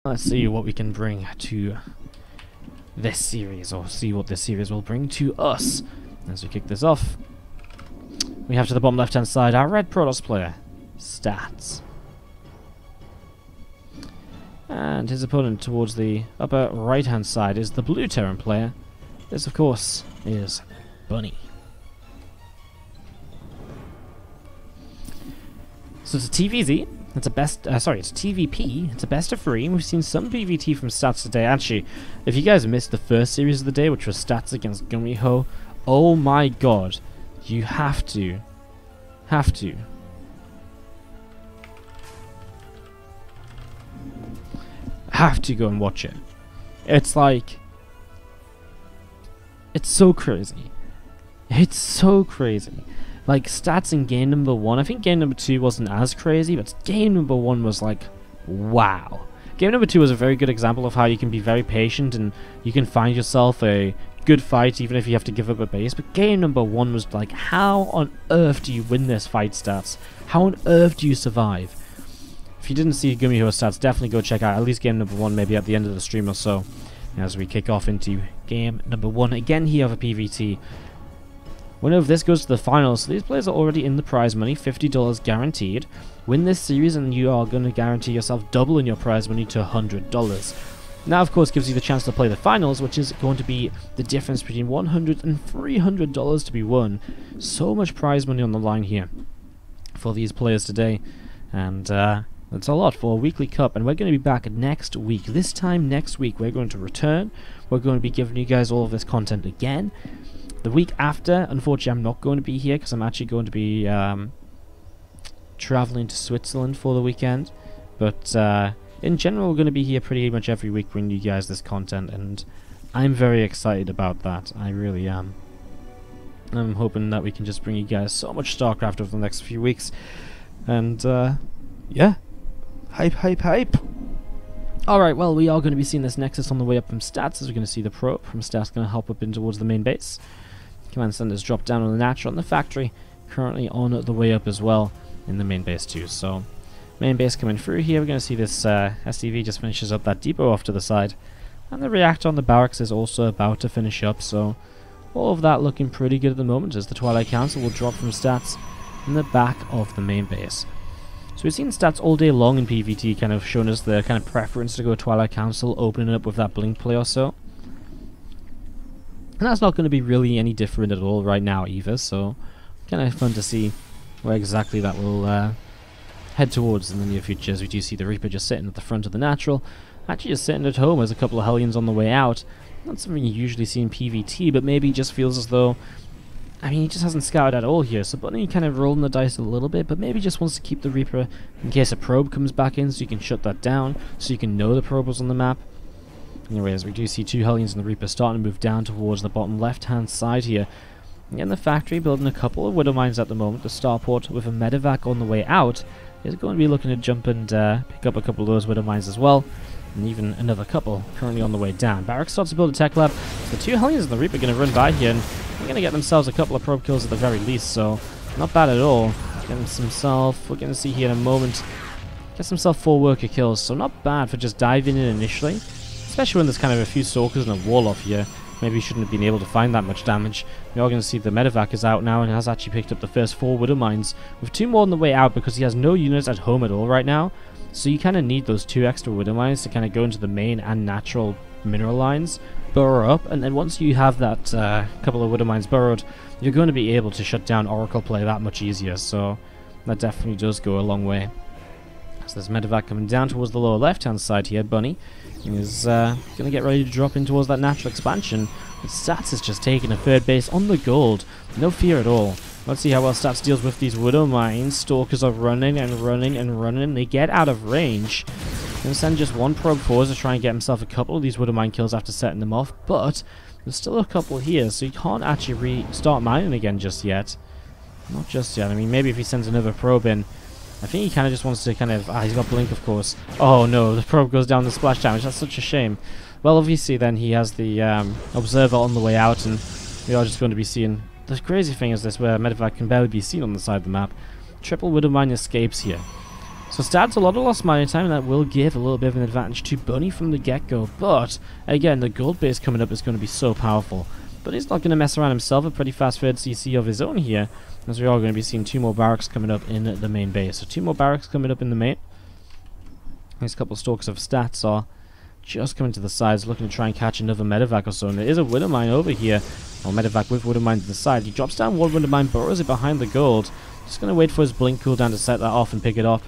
Let's see what we can bring to this series, or see what this series will bring to us. As we kick this off, we have to the bottom left hand side our red Protoss player, Stats. And his opponent towards the upper right hand side is the blue Terran player. This of course is Bunny. So it's a TVZ. It's a best. It's a TVP. It's a best of 3. We've seen some PvT from Stats today. Actually, if you guys missed the first series of the day, which was Stats against Gumiho, oh my god, you have to go and watch it. It's like, it's so crazy. It's so crazy. Like, Stats in game number 1, I think game number 2 wasn't as crazy, but game number 1 was like, wow. Game number 2 was a very good example of how you can be very patient and you can find yourself a good fight even if you have to give up a base. But game number 1 was like, how on earth do you win this fight, Stats? How on earth do you survive? If you didn't see Gumiho Stats, definitely go check out at least game number 1, maybe at the end of the stream or so, as we kick off into game number 1 again here for PvT. Winner of this goes to the finals, so these players are already in the prize money, $50 guaranteed. Win this series and you are going to guarantee yourself doubling your prize money to $100. Now of course gives you the chance to play the finals, which is going to be the difference between $100 and $300 to be won. So much prize money on the line here for these players today, and that's a lot for a weekly cup. And we're going to be back next week. This time next week we're going to return. We're going to be giving you guys all of this content again. The week after, unfortunately, I'm not going to be here because I'm actually going to be traveling to Switzerland for the weekend. But in general, we're going to be here pretty much every week bringing you guys this content, and I'm very excited about that. I really am. I'm hoping that we can just bring you guys so much StarCraft over the next few weeks. And yeah, hype, hype, hype. Alright, well, we are going to be seeing this Nexus on the way up from Stats, as we're going to see the probe from Stats going to help up in towards the main base. Command centers drop down on the natural, and the factory currently on the way up as well in the main base too. So main base coming through here, we're going to see this SDV just finishes up that depot off to the side, and the reactor on the barracks is also about to finish up. So all of that looking pretty good at the moment, as the Twilight Council will drop from Stats in the back of the main base. So we've seen Stats all day long in PvT kind of showing us the kind of preference to go Twilight Council, opening up with that blink play or so. And that's not going to be really any different at all right now either, so kind of fun to see where exactly that will head towards in the near future, as we do see the Reaper just sitting at the front of the natural, actually just sitting at home as a couple of Hellions on the way out. Not something you usually see in PvT, but maybe just feels as though, I mean, he just hasn't scouted at all here, so Bunny kind of rolling the dice a little bit, but maybe just wants to keep the Reaper in case a probe comes back in, so you can shut that down, so you can know the probe was on the map. Anyways, we do see 2 Hellions and the Reaper starting to move down towards the bottom left-hand side here. In the factory, building a couple of Widow Mines at the moment. The starport with a medevac on the way out is going to be looking to jump and pick up a couple of those Widow Mines as well. And even another couple currently on the way down. Barracks starts to build a tech lab. The 2 Hellions and the Reaper are going to run by here, and they're going to get themselves a couple of probe kills at the very least, so not bad at all. Getting himself, we're going to see here in a moment, gets himself 4 worker kills, so not bad for just diving in initially. Especially when there's kind of a few Stalkers and a Warlock here. Maybe he shouldn't have been able to find that much damage. We are going to see the medevac is out now and has actually picked up the first 4 Widow Mines, with 2 more on the way out because he has no units at home at all right now. So you kind of need those 2 extra Widow Mines to kind of go into the main and natural mineral lines, burrow up, and then once you have that couple of Widow Mines burrowed, you're going to be able to shut down Oracle play that much easier. So that definitely does go a long way. So there's medevac coming down towards the lower left-hand side here. Bunny is going to get ready to drop in towards that natural expansion. But Stats is just taking a 3rd base on the gold. No fear at all. Let's see how well Stats deals with these Widow Mines. Stalkers are running and running and running. They get out of range. Going to send just 1 probe forward to try and get himself a couple of these Widow Mine kills after setting them off. But there's still a couple here, so he can't actually restart mining again just yet. Not just yet. I mean, maybe if he sends another probe in. I think he kind of just wants to kind of... he's got blink, of course. Oh no, the probe goes down the splash damage. That's such a shame. Well, obviously then he has the observer on the way out, and we are just going to be seeing... The crazy thing is this, where medevac can barely be seen on the side of the map. Triple Widow Mine escapes here. So Stats a lot of lost mining time, and that will give a little bit of an advantage to Bunny from the get-go. But, again, the gold base coming up is going to be so powerful. But he's not going to mess around himself, a pretty fast third CC of his own here, as we are going to be seeing 2 more barracks coming up in the main base. So 2 more barracks coming up in the main. These couple of stalkers of Stats are just coming to the sides, looking to try and catch another medevac or so. And there is a widow mine over here, or medevac with widow mine to the side. He drops down one widow mine, burrows it behind the gold. Just going to wait for his blink cooldown to set that off and pick it up.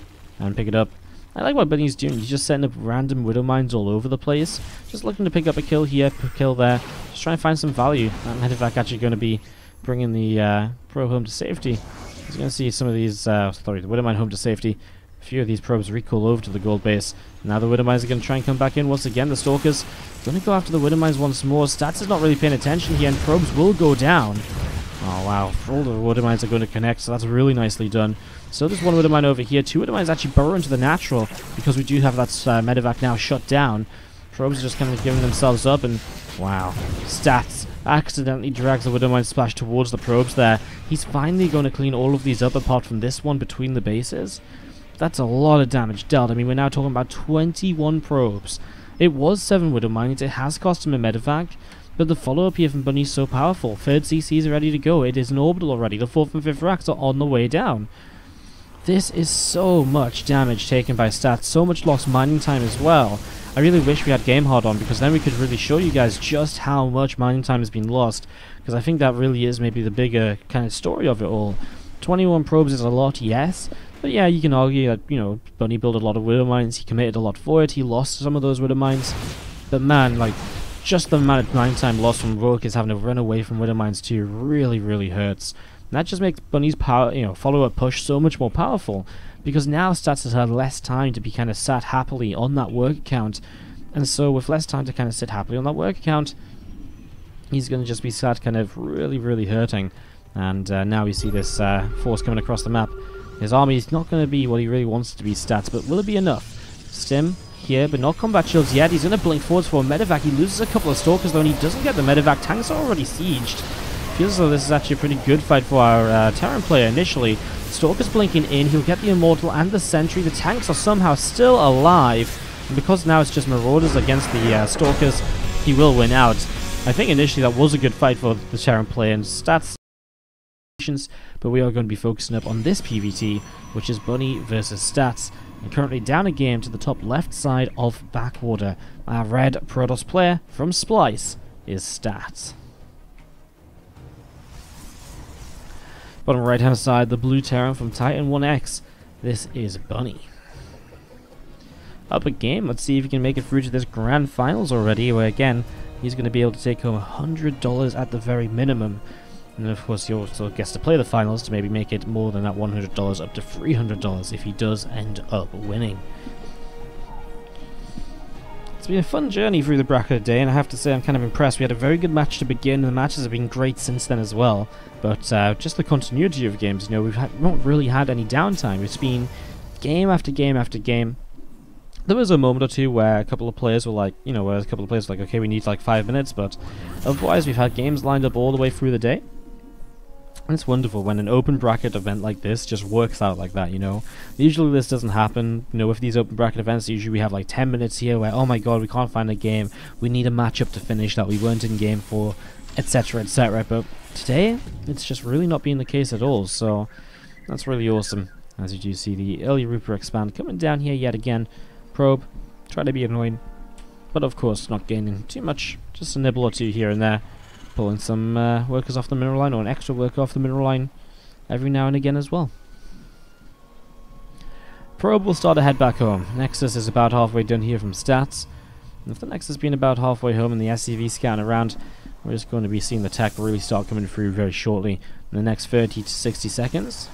I like what Bunny's doing. He's just setting up random widow mines all over the place. Just looking to pick up a kill here, a kill there. Just trying to find some value. That medevac actually going to be bringing the probe home to safety. He's going to see some of these, the widow mine home to safety. A few of these probes recall over to the gold base. Now the widow mines are going to try and come back in once again. The stalkers going to go after the widow mines once more. Stats is not really paying attention here, and probes will go down. Oh wow, all the widow mines are going to connect, so that's really nicely done. So there's one widow mine over here. 2 widow mines actually burrow into the natural, because we do have that medevac now shut down. Probes are just kind of giving themselves up, and wow, Stats accidentally drags the widow mine splash towards the probes there. He's finally going to clean all of these up apart from this one between the bases. That's a lot of damage dealt. I mean, we're now talking about 21 probes. It was 7 widow mines. It has cost him a medevac. But the follow-up here from Bunny is so powerful. 3rd CCs are ready to go. It is an orbital already. The 4th and 5th racks are on the way down. This is so much damage taken by Stats. So much lost mining time as well. I really wish we had Game Hard on, because then we could really show you guys just how much mining time has been lost. Because I think that really is maybe the bigger kind of story of it all. 21 probes is a lot, yes. But yeah, you can argue that, you know, Bunny built a lot of widow mines. He committed a lot for it. He lost some of those widow mines. But man, like, just the amount of mining time lost from Rourke is having to run away from widow mines too really, really hurts. And that just makes Bunny's power, follow-up push so much more powerful, because now Stats has had less time to be kind of sat happily on that work account, and so with less time to kind of sit happily on that work account, he's going to just be sat kind of really, really hurting. And now we see this force coming across the map. His army is not going to be what he really wants it to be, Stats, but will it be enough? Stim here, but not combat shields yet. He's going to blink forwards for a medevac. He loses a couple of stalkers though, and he doesn't get the medevac. Tanks are already sieged. Feels as though this is actually a pretty good fight for our Terran player initially. Stalkers blinking in. He'll get the Immortal and the Sentry. The tanks are somehow still alive, and because now it's just Marauders against the Stalkers, he will win out. I think initially that was a good fight for the Terran player, and Stats, but we are going to be focusing up on this PvT, which is Bunny versus Stats. And currently down a game to the top left side of Backwater. Our red Protoss player from Splice is Stats. Bottom right hand side, the blue Terran from Titan 1X. This is Bunny. Up a game, let's see if he can make it through to this grand finals already, where again, he's going to be able to take home $100 at the very minimum. And of course he also gets to play the finals to maybe make it more than that $100, up to $300 if he does end up winning. It's been a fun journey through the bracket today, and I have to say I'm kind of impressed. We had a very good match to begin, and the matches have been great since then as well. But just the continuity of games, we've not really had any downtime. It's been game after game after game. There was a moment or two where a couple of players were like, okay, we need like 5 minutes, but otherwise we've had games lined up all the way through the day. And it's wonderful when an open bracket event like this just works out like that, Usually this doesn't happen, with these open bracket events. Usually we have like 10 minutes here where, oh my god, we can't find a game, we need a matchup to finish that we weren't in game for, etc, etc. But today, it's just really not being the case at all, so that's really awesome. As you do see the early Reaper expand coming down here yet again. Probe, try to be annoying, but of course not gaining too much, just a nibble or two here and there. Pulling some workers off the mineral line, or an extra worker off the mineral line every now and again as well. Probe will start to head back home. Nexus is about halfway done here from Stats. And if the Nexus has been about halfway home and the SCV scanning around, we're just going to be seeing the tech really start coming through very shortly in the next 30 to 60 seconds.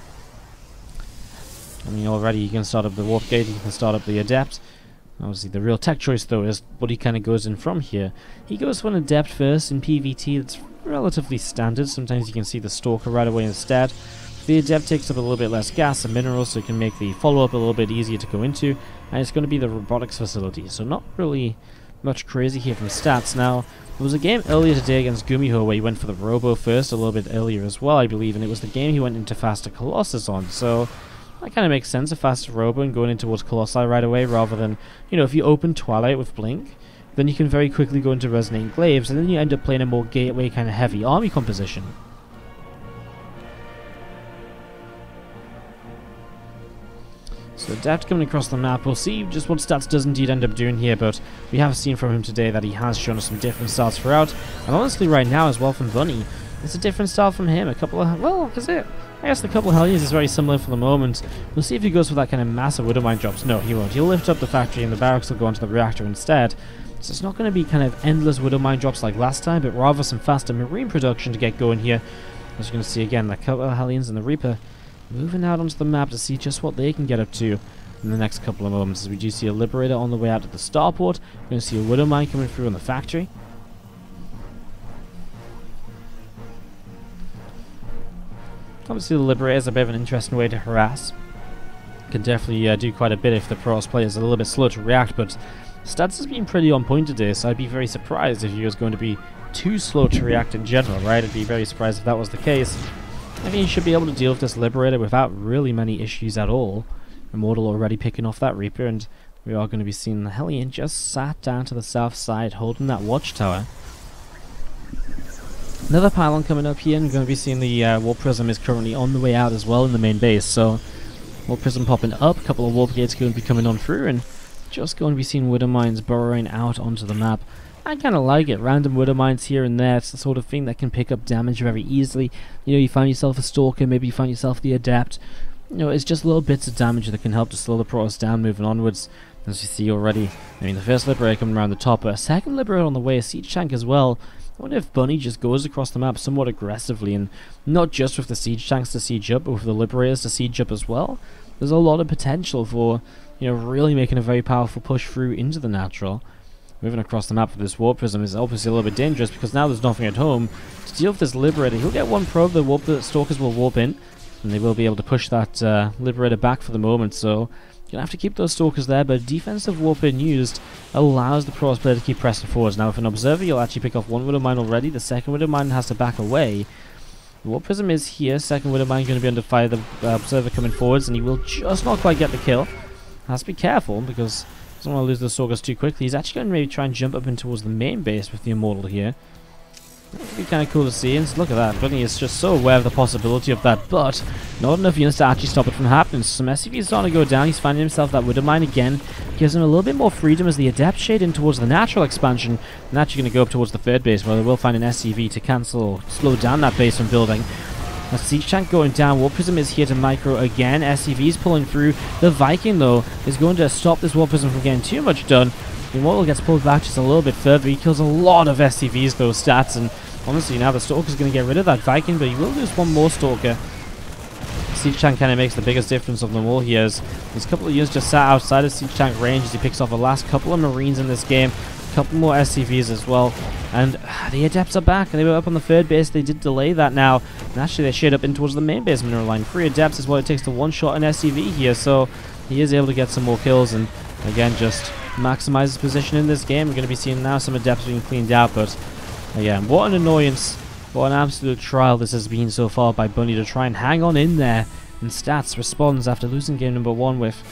I mean, already you can start up the Warp Gate, you can start up the Adept. Obviously, the real tech choice, though, is what he kind of goes in from here. He goes for an Adept first in PvT. That's relatively standard. Sometimes you can see the Stalker right away instead. The Adept takes up a little bit less gas and minerals, so it can make the follow-up a little bit easier to go into. And it's going to be the robotics facility, so not really much crazy here from Stats. Now, there was a game earlier today against Gumiho where he went for the Robo first, a little bit earlier as well, I believe, and it was the game he went into Faster Colossus on, so That kind of makes sense, a faster robo and going in towards Colossi right away, rather than, you know, if you open Twilight with Blink, then you can very quickly go into Resonating Glaives, and then you end up playing a more gateway kind of heavy army composition. So Adept coming across the map, we'll see just what Stats does indeed end up doing here, but we have seen from him today that he has shown us some different styles throughout, and honestly right now as well from Bunny, it's a different style from him. A couple of, well, is it? I guess the couple of Hellions is very similar for the moment. We'll see if he goes for that kind of massive Widowmine drops. No, he won't. He'll lift up the factory and the barracks will go onto the reactor instead. So it's not going to be kind of endless Widowmine drops like last time, but rather some faster Marine production to get going here. As you're going to see again, the couple of Hellions and the Reaper moving out onto the map to see just what they can get up to in the next couple of moments. As we do see a Liberator on the way out to the starport. We're going to see a Widowmine coming through on the factory. Obviously the Liberator is a bit of an interesting way to harass. Can definitely do quite a bit if the Protoss player is a little bit slow to react, but Stats has been pretty on point today, so I'd be very surprised if he was going to be too slow to react in general, right? I'd be very surprised if that was the case. I think he should be able to deal with this Liberator without really many issues at all. Immortal already picking off that Reaper, and we are going to be seeing the Hellion just sat down to the south side holding that watchtower. Another pylon coming up here, and we're going to be seeing the Warp Prism is currently on the way out as well in the main base, so Warp Prism popping up, a couple of Warp Gates going to be coming on through, and just going to be seeing Widowmines burrowing out onto the map. I kind of like it, random Widowmines here and there. It's the sort of thing that can pick up damage very easily. You know, you find yourself a Stalker, maybe you find yourself the Adept. You know, it's just little bits of damage that can help to slow the Protoss down moving onwards. As you see already, I mean, the first Liberator coming around the top, but a second Liberator on the way, a Siege Tank as well. I wonder if Bunny just goes across the map somewhat aggressively, and not just with the Siege Tanks to siege up, but with the Liberators to siege up as well. There's a lot of potential for, you know, really making a very powerful push through into the natural. Moving across the map with this Warp Prism is obviously a little bit dangerous because now there's nothing at home. To deal with this Liberator, he'll get one probe, the Stalkers will warp in, and they will be able to push that Liberator back for the moment, so you'll have to keep those Stalkers there, but defensive warp in used allows the Protoss player to keep pressing forwards. Now, with an Observer, you'll actually pick off one Widowmine already. The second Widowmine has to back away. The Warp Prism is here. Second Widowmine going to be under fire. The Observer coming forwards, and he will just not quite get the kill. Has to be careful because he doesn't want to lose the Stalkers too quickly. He's actually going to maybe try and jump up in towards the main base with the Immortal here. That would be kind of cool to see, and look at that, Bunny is just so aware of the possibility of that, but not enough units to actually stop it from happening. So some SCV is starting to go down, he's finding himself that Widowmine again, gives him a little bit more freedom as the Adept shade in towards the natural expansion, and actually going to go up towards the third base, where they will find an SCV to cancel or slow down that base from building. A Siege Tank going down, Warp Prism is here to micro again, SCV is pulling through. The Viking though is going to stop this Warp Prism from getting too much done. The Immortal gets pulled back just a little bit further. He kills a lot of SCVs, those stats, and honestly now the Stalker's going to get rid of that Viking, but he will lose one more Stalker. Siege Tank kind of makes the biggest difference of them all here. There's a couple of units just sat outside of Siege Tank range as he picks off the last couple of Marines in this game. A couple more SCVs as well. And the Adepts are back, and they were up on the third base. They did delay that now. And actually they shade up in towards the main base mineral line. 3 Adepts is what it takes to one-shot an SCV here, so he is able to get some more kills and again just maximize his position in this game. We're going to be seeing now some Adepts being cleaned out, but again, what an annoyance, what an absolute trial this has been so far by Bunny to try and hang on in there. And Stats responds after losing game number 1 with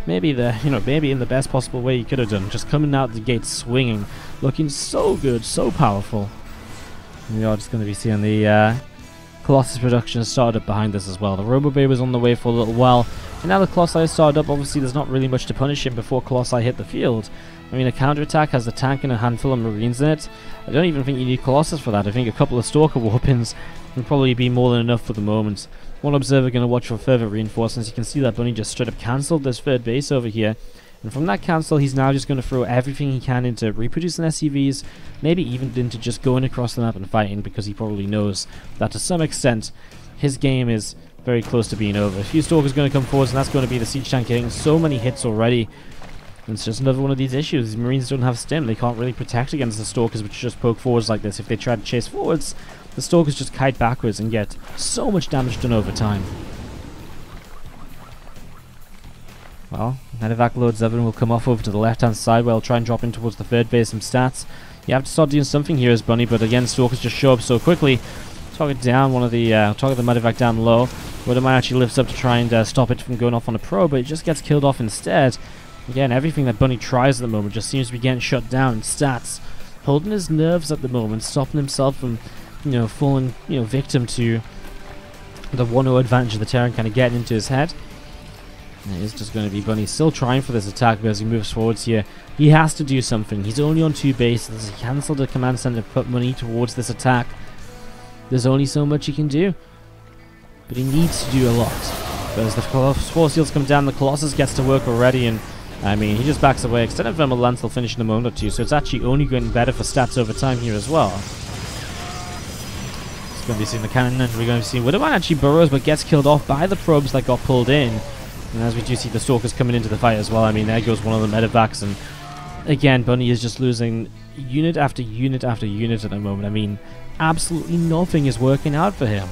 maybe maybe in the best possible way he could have done, just coming out the gate swinging, looking so good, so powerful. And we are just going to be seeing the Colossus production started up behind this as well. The Robo Bay was on the way for a little while, and now the Colossi started up. Obviously there's not really much to punish him before Colossi hit the field. I mean, a counterattack has a tank and a handful of Marines in it. I don't even think you need Colossus for that. I think a couple of Stalker Warpins would probably be more than enough for the moment. One Observer going to watch for further reinforcements. You can see that Bunny just straight up cancelled this third base over here. And from that cancel, he's now just going to throw everything he can into reproducing SCVs, maybe even into just going across the map and fighting, because he probably knows that to some extent his game is very close to being over. A few Stalkers going to come forward, and that's going to be the Siege Tank getting so many hits already. And it's just another one of these issues. These Marines don't have stim. They can't really protect against the Stalkers, which just poke forwards like this. If they try to chase forwards, the Stalkers just kite backwards and get so much damage done over time. Well, Medevac loads up and will come off over to the left-hand side where he'll try and drop in towards the third base some stats. You have to start doing something here as Bunny, but again, Stalkers just show up so quickly. Target down one of the target the Medevac down low. Woodermine actually lifts up to try and stop it from going off on a probe, but it just gets killed off instead. Again, everything that Bunny tries at the moment just seems to be getting shut down. And Stats holding his nerves at the moment, stopping himself from, falling, victim to the 1-0 advantage of the Terran kind of getting into his head. And it is just going to be Bunny still trying for this attack, but as he moves forwards here, he has to do something. He's only on 2 bases. He cancelled the command center to put money towards this attack. There's only so much he can do, but he needs to do a lot. But as the Force Shields come down, the Colossus gets to work already, and I mean, he just backs away. Extended Thermal Lance will finish in a moment or two, so it's actually only getting better for Stats over time here as well. It's going to be seeing the cannon, and we're going to see Widowmine actually burrows, but gets killed off by the probes that got pulled in. And as we do see the Stalkers coming into the fight as well, I mean, there goes one of the medevacs, and again, Bunny is just losing unit after unit after unit at the moment. I mean, absolutely nothing is working out for him.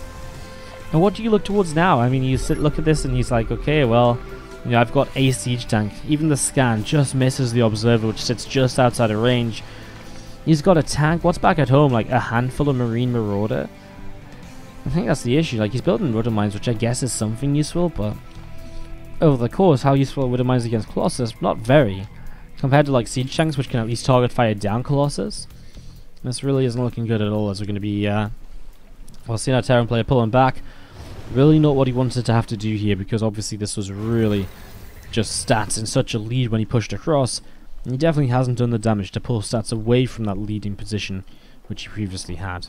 And what do you look towards now? I mean, you look at this and he's like, okay, well, I've got a siege tank. Even the scan just misses the observer, which sits just outside of range. He's got a tank. What's back at home? Like a handful of Marine Marauder? I think that's the issue. Like, he's building Rudder Mines, which I guess is something useful, but over the course, how useful are Rudder Mines against Colossus? Not very. Compared to like siege tanks, which can at least target fire down Colossus. This really isn't looking good at all, as we're going to be, well, seeing our Terran player pulling back. Really not what he wanted to have to do here, because obviously this was really just Stats in such a lead when he pushed across. And he definitely hasn't done the damage to pull Stats away from that leading position, which he previously had.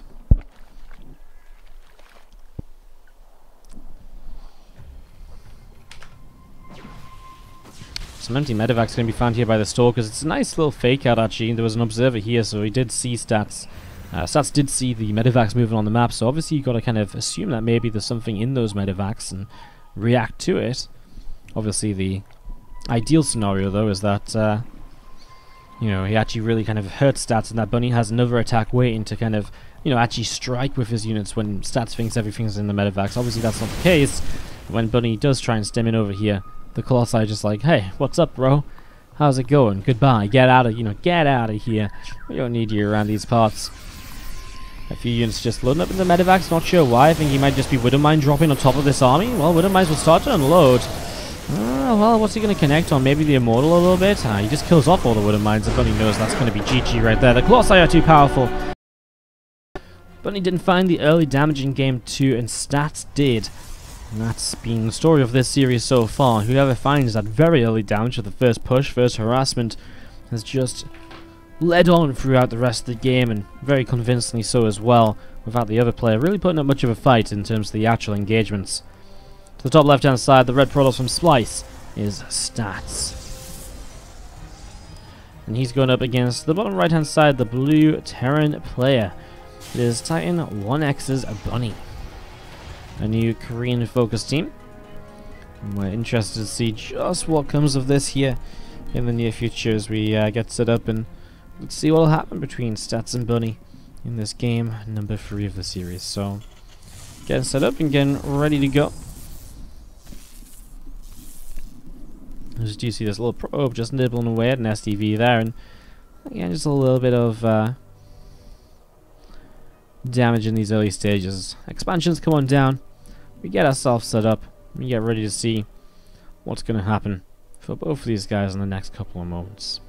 Some empty medevacs going to be found here by the Stalkers. It's a nice little fake out actually. There was an observer here, so he did see Stats. Stats did see the medevacs moving on the map, so obviously you've got to kind of assume that maybe there's something in those medevacs and react to it. Obviously the ideal scenario though is that he actually really kind of hurts Stats, and that Bunny has another attack waiting to kind of actually strike with his units when Stats thinks everything's in the medevacs. Obviously that's not the case. When Bunny does try and stem in over here, the Colossi are just like, hey, what's up, bro? How's it going? Goodbye. Get out of, get out of here. We don't need you around these parts. A few units just loading up in the medevacs. Not sure why. I think he might just be Widowmine dropping on top of this army. Well, Widowmines will start to unload. Well, what's he going to connect on? Maybe the Immortal a little bit? He just kills off all the Widowmines. The Bunny knows that's going to be GG right there. The Colossi are too powerful. Bunny didn't find the early damage in game 2, and Stats did. And that's been the story of this series so far. Whoever finds that very early damage of the first push, first harassment, has just led on throughout the rest of the game, and very convincingly so as well, without the other player really putting up much of a fight in terms of the actual engagements. To the top left hand side, the red product from Splice is Stats. And he's going up against the bottom right hand side, the blue Terran player. It is Titan 1X's Bunny. A new Korean focus team. And we're interested to see just what comes of this here in the near future as we get set up, and let's see what will happen between Stats and Bunny in this game number 3 of the series. So getting set up and getting ready to go. As you see this little probe just nibbling away at an SDV there, and again just a little bit of damage in these early stages. Expansions come on down. We get ourselves set up. We get ready to see what's going to happen for both of these guys in the next couple of moments.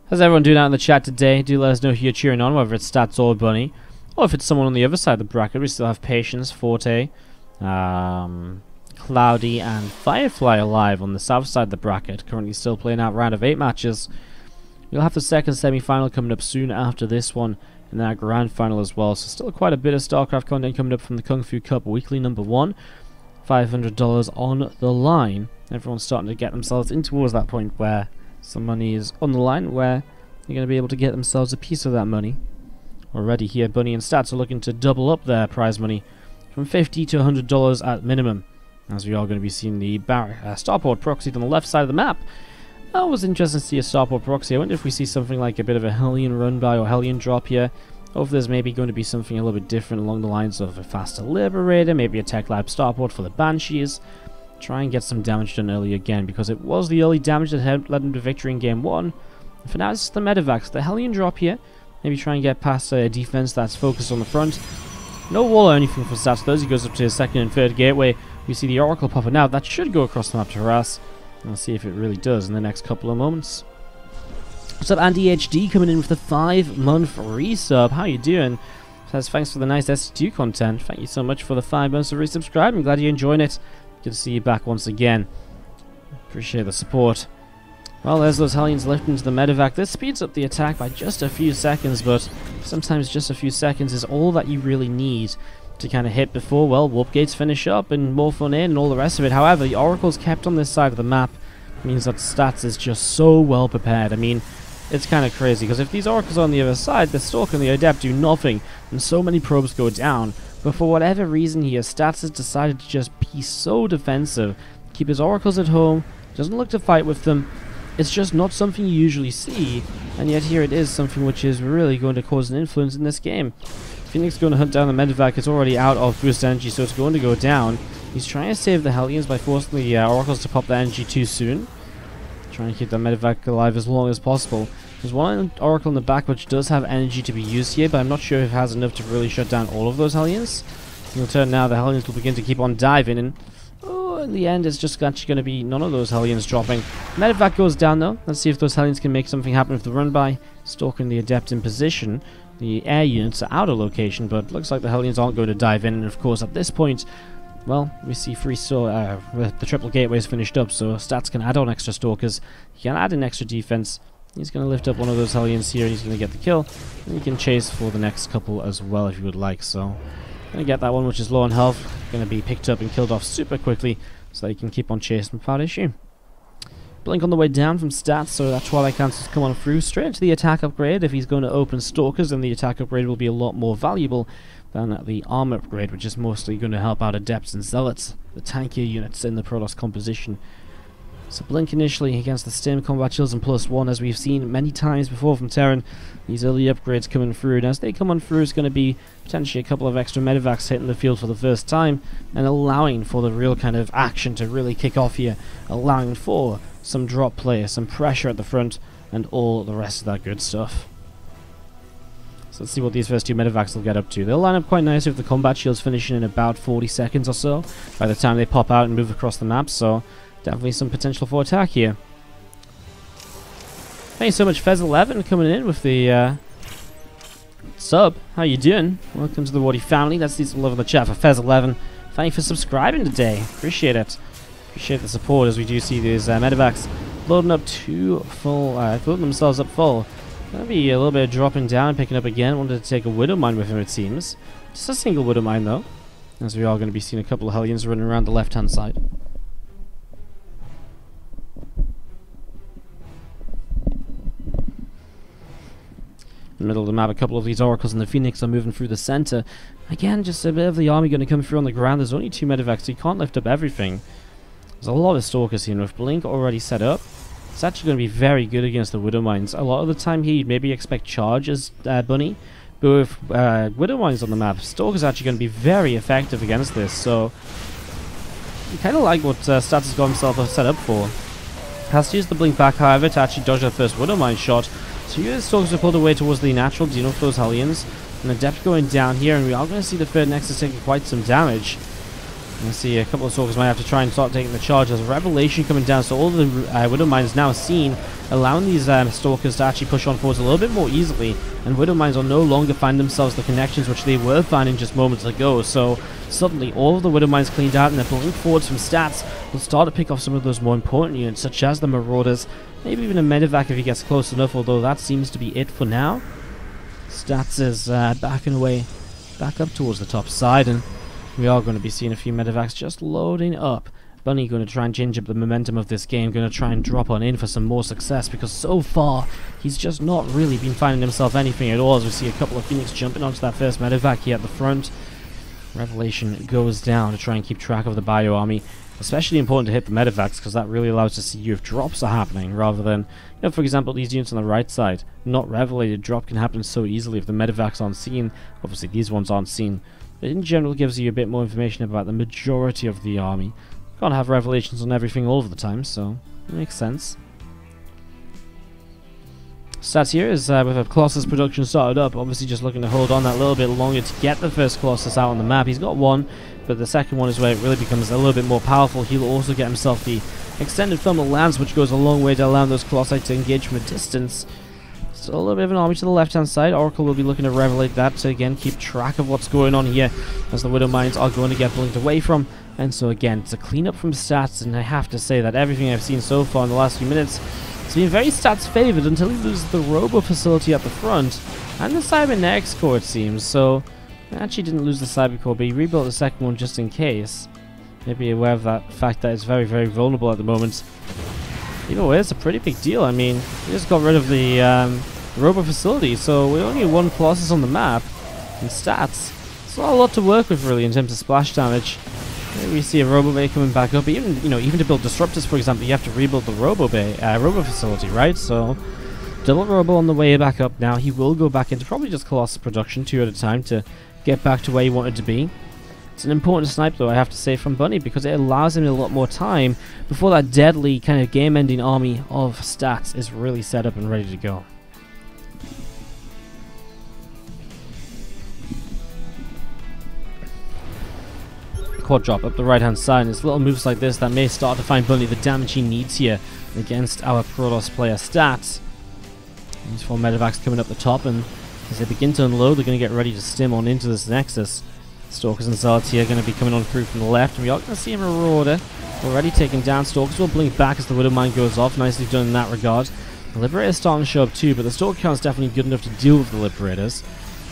How's everyone doing out in the chat today? Do let us know who you're cheering on, whether it's Stats or Bunny, or if it's someone on the other side of the bracket. We still have Patience, Forte, Cloudy, and Firefly alive on the south side of the bracket, currently still playing out round of 8 matches. We'll have the second semi-final coming up soon after this one, and then our grand final as well. So still quite a bit of StarCraft content coming up from the Kung Fu Cup weekly number 1. $500 on the line. Everyone's starting to get themselves in towards that point where some money is on the line, where they're going to be able to get themselves a piece of that money. Already here, Bunny and Stats are looking to double up their prize money from $50 to $100 at minimum, as we are going to be seeing the starport proxy on the left side of the map. That was interesting to see a starport proxy. I wonder if we see something like a bit of a Hellion run by or Hellion drop here, or if there's maybe going to be something a little bit different along the lines of a faster Liberator, maybe a Tech Lab starport for the Banshees. try and get some damage done early again, because it was the early damage that had led him to victory in game 1. For now, it's the medevacs. The Hellion drop here. Maybe try and get past a defense that's focused on the front. No wall or anything for Stats though, as he goes up to his second and third gateway. We see the Oracle popping out. That should go across the map to harass. We'll see if it really does in the next couple of moments. What's up, Andy HD coming in with the 5-month resub. How you doing? Says thanks for the nice SC2 content. Thank you so much for the 5 months of resubscribing. I'm glad you're enjoying it. Good to see you back once again. Appreciate the support. Well, there's those Hellions lifting to the medevac. This speeds up the attack by just a few seconds, but sometimes just a few seconds is all that you really need to kind of hit before, well, warp gates finish up and more fun in and all the rest of it. However, the Oracle's kept on this side of the map. It means that Stats is just so well prepared. I mean, it's kind of crazy, because if these Oracles are on the other side, the Stalker and the Adept do nothing, and so many probes go down. But for whatever reason here, Stats has decided to just be so defensive, keep his Oracles at home, doesn't look to fight with them. It's just not something you usually see, and yet here it is, something which is really going to cause an influence in this game. Phoenix going to hunt down the medevac. It's already out of boost energy, so it's going to go down. He's trying to save the Hellions by forcing the Oracles to pop the energy too soon. Trying to keep the medevac alive as long as possible. There's one Oracle in the back which does have energy to be used here, but I'm not sure if it has enough to really shut down all of those Hellions. In turn now, the Hellions will begin to keep on diving, and in the end, it's just actually going to be none of those Hellions dropping. Medevac goes down though. Let's see if those Hellions can make something happen with the run by. Stalker and the Adept in position. The air units are out of location, but looks like the Hellions aren't going to dive in, and of course at this point, well, we see the triple gateways finished up, so Stats can add on extra Stalkers. He can add an extra defense. He's going to lift up one of those Hellions here, and he's going to get the kill. And he can chase for the next couple as well if you would like, so going to get that one which is low on health. Going to be picked up and killed off super quickly, so that he can keep on chasing without issue. Blink on the way down from Stats, so that Twilight Council's come on through straight into the attack upgrade. If he's going to open Stalkers, then the attack upgrade will be a lot more valuable than the armor upgrade, which is mostly going to help out Adepts and Zealots, the tankier units in the Protoss composition. So Blink initially against the Stim Combat Shields and +1, as we've seen many times before from Terran. These early upgrades coming through, and as they come on through, it's going to be potentially a couple of extra medevacs hitting the field for the first time, and allowing for the real kind of action to really kick off here, allowing for some drop play, some pressure at the front, and all the rest of that good stuff. So let's see what these first two medevacs will get up to. They'll line up quite nicely with the combat shields finishing in about 40 seconds or so by the time they pop out and move across the map, so definitely some potential for attack here. Thank you so much, Fez11, coming in with the sub. How you doing? Welcome to the Wardy family. Let's see some love in the chat for Fez11. Thank you for subscribing today. Appreciate it. Appreciate the support, as we do see these medevacs loading up to full, loading themselves up full. That'll be a little bit of dropping down and picking up again. Wanted to take a Widow Mine with him, it seems. Just a single Widow Mine though, as we are going to be seeing a couple of Hellions running around the left-hand side. In the middle of the map, a couple of these Oracles and the Phoenix are moving through the center. Again, just a bit of the army going to come through on the ground. There's only 2 medevacs, so you can't lift up everything. There's a lot of Stalkers here, and with Blink already set up, it's actually going to be very good against the Widow Mines. A lot of the time here, you'd maybe expect charge as Bunny, but with Widow Mines on the map, Stalker's actually going to be very effective against this, so you kind of like what Stats has got himself set up for. Has to use the Blink back, however, to actually dodge the first Widow Mine shot. So here the Stalkers are pulled away towards the natural, dealing with those Hellions. And Adept going down here, and we are going to see the third Nexus taking quite some damage. I see a couple of Stalkers might have to try and start taking the charge. There's a Revelation coming down, so all the Widow Mines now seen, allowing these Stalkers to actually push on forwards a little bit more easily. And Widow Mines will no longer find themselves the connections which they were finding just moments ago. So suddenly all of the Widow Mines cleaned out, and the Blink forwards from Stats will start to pick off some of those more important units, such as the Marauders. Maybe even a medevac if he gets close enough, although that seems to be it for now. Stats is backing away back up towards the top side, and we are going to be seeing a few medevacs just loading up. Bunny going to try and change up the momentum of this game, going to try and drop on in for some more success, because so far he's just not really been finding himself anything at all, as we see a couple of Phoenix jumping onto that first medevac here at the front. Revelation goes down to try and keep track of the bio army. Especially important to hit the medevacs, because that really allows to see if drops are happening, rather than, for example, these units on the right side. Not revelated, drop can happen so easily if the medevacs aren't seen. Obviously these ones aren't seen, but in general gives you a bit more information about the majority of the army. Can't have revelations on everything all of the time, so it makes sense. Stats here is with a Colossus production started up, obviously just looking to hold on that little bit longer to get the first Colossus out on the map. He's got one, but the second one is where it really becomes a little bit more powerful. He'll also get himself the extended thermal lance, which goes a long way to allow those Colossi to engage from a distance. So a little bit of an army to the left-hand side. Oracle will be looking to revelate that to, again, keep track of what's going on here, as the Widow Mines are going to get blinked away from. And so, again, it's a cleanup from stats, and I have to say that everything I've seen so far in the last few minutes, it's been very stats-favored until he loses the Robo facility at the front, and the Cybernetics core, it seems. So, I actually didn't lose the Cyber core, but he rebuilt the second one just in case. Maybe aware of that fact that it's very, very vulnerable at the moment. Either way, it's a pretty big deal. I mean, we just got rid of the Robo facility, so we only have one Colossus on the map in stats. It's not a lot to work with, really, in terms of splash damage. Maybe we see a Robo Bay coming back up. Even to build Disruptors, for example, you have to rebuild the Robo Bay, Robo facility, right? So, double Robo on the way back up now. He will go back into probably just Colossus production, 2 at a time, to get back to where he wanted to be. It's an important snipe, though, I have to say, from Bunny, because it allows him a lot more time before that deadly kind of game-ending army of stats is really set up and ready to go. Quad drop up the right hand side, and it's little moves like this that may start to find Bunny the damage he needs here against our Protoss player stats. These 4 medevacs coming up the top, and as they begin to unload, they're going to get ready to stim on into this Nexus. Stalkers and Zealots here are going to be coming on through from the left, and we are going to see a Marauder already taken down. Stalkers will blink back as the Widow Mine goes off. Nicely done in that regard. The Liberator's starting to show up too, but the Stalker count's definitely good enough to deal with the Liberators.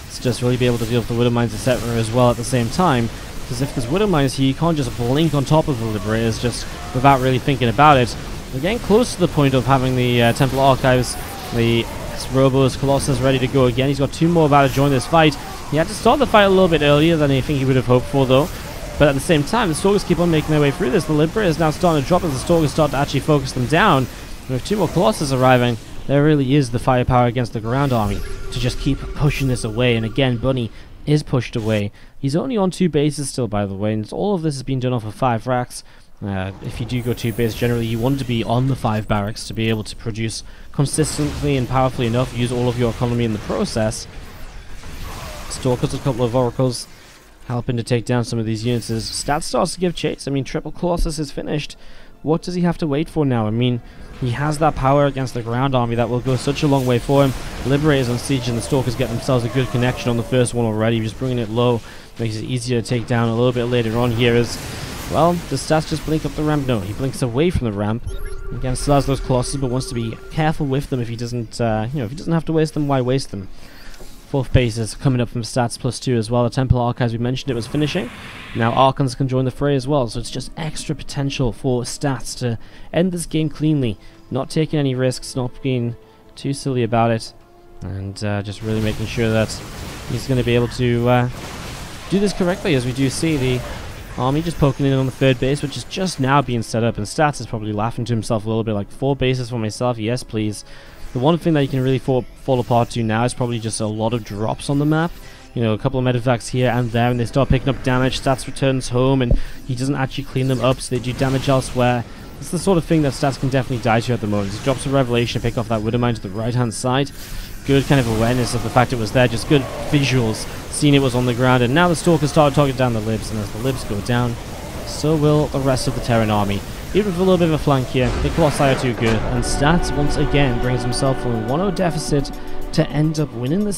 It's just really be able to deal with the Widow Mines, etc. as well at the same time. Because if there's Widow Mines here, you can't just blink on top of the Liberators just without really thinking about it. We're getting close to the point of having the Temple Archives, the Robo's Colossus ready to go again. He's got 2 more about to join this fight. He had to start the fight a little bit earlier than I think he would have hoped for, though. But at the same time, the Stalkers keep on making their way through this. The Liberators now starting to drop as the Stalkers start to actually focus them down. And with 2 more Colossus arriving, there really is the firepower against the ground army to just keep pushing this away. And again, Bunny is pushed away. He's only on 2 bases still, by the way, and all of this has been done off of 5 racks. If you do go 2 bases, generally you want to be on the 5 barracks to be able to produce consistently and powerfully enough, use all of your economy in the process. Stalkers, a couple of Oracles helping to take down some of these units as Stats starts to give chase. I mean, Triple Colossus is finished. What does he have to wait for now? I mean, he has that power against the ground army that will go such a long way for him. Liberators on siege and the Stalkers get themselves a good connection on the first one already. Just bringing it low makes it easier to take down a little bit later on here as, well, does Stats just blink up the ramp? No, he blinks away from the ramp. Again, still has those Colossus, but wants to be careful with them if he doesn't, if he doesn't have to waste them, why waste them? 4th base is coming up from Stats +2 as well. The Temple Archives, we mentioned it, was finishing. Now Archons can join the fray as well, so it's just extra potential for Stats to end this game cleanly. Not taking any risks, not being too silly about it, and just really making sure that he's going to be able to do this correctly, as we do see the army just poking in on the 3rd base, which is just now being set up, and Stats is probably laughing to himself a little bit, like, 4 bases for myself, yes please. The one thing that you can really fall apart to now is probably just a lot of drops on the map. You know, a couple of medevacs here and there, and they start picking up damage. Stats returns home, and he doesn't actually clean them up, so they do damage elsewhere. It's the sort of thing that Stats can definitely die to at the moment. He drops a Revelation to pick off that Widow Mine to the right-hand side. Good kind of awareness of the fact it was there, just good visuals, seeing it was on the ground, and now the Stalkers start talking down the Libs, and as the Libs go down, so will the rest of the Terran army. Even with a little bit of a flank here, the Colossi are too good, and Stats once again brings himself from a 1-0 deficit to end up winning this